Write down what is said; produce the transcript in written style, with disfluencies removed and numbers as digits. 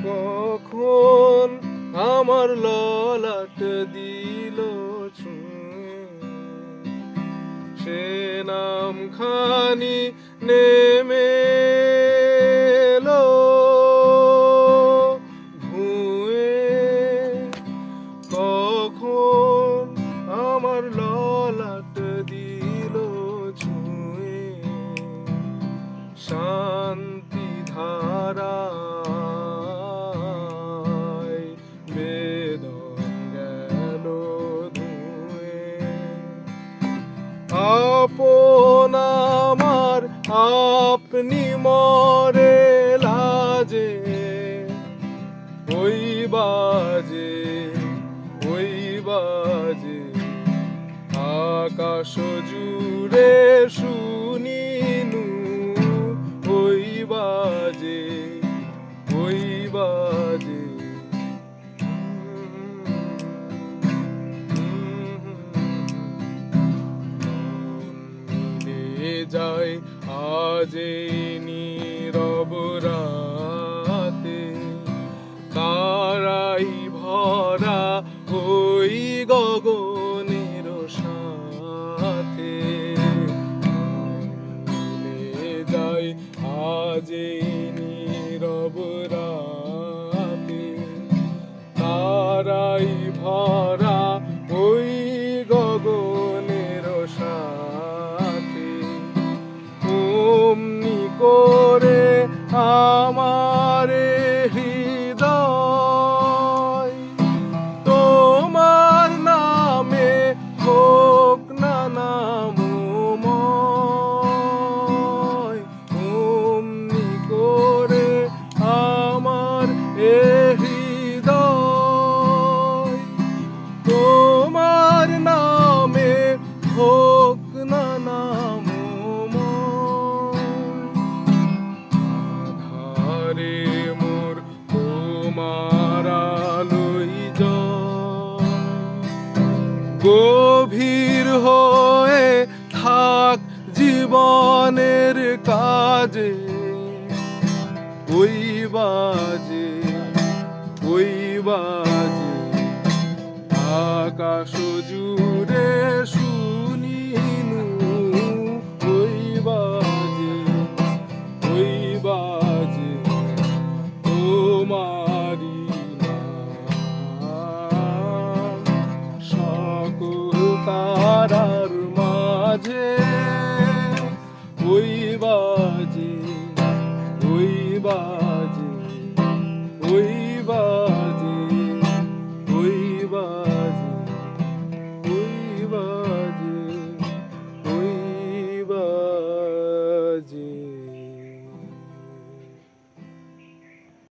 কখন আমার ললাট দিল ছুঁয়ে, সে নাম খানি নেমে এলো ভুঁয়ে। কখন আমার ললাট দিল ছুঁয়ে, শান্তি ধারায় বেদন গেল ধুঁয়ে। আপন আমার আপনি মরে লাজে, ওই বাজে ওই বাজে আকাশ জুড়ে শুনিনু, ওই বাজে ওই বাজে। যায় আজ এই নীরব রাতে, তারাই ভরা ওই গগনের সাথে। মিলে যায় আজ এই নীরব রাতে, তারাই ভরা ওই গগনের সাথে। অমনি করে আমার হৃদয় তোমার নামে হোক না নামময়। অমনি করে আমার হৃদয় তোমার নামে হোক না নামময়। আধারে মোর তোমার আলোই জয়, গভীর হয়ে থাক জীবনের কাজে, ওই বাজে ওই বাজে আকাশ জুড়ে শুনিনু, ওই বাজে ওই বাজে তোমার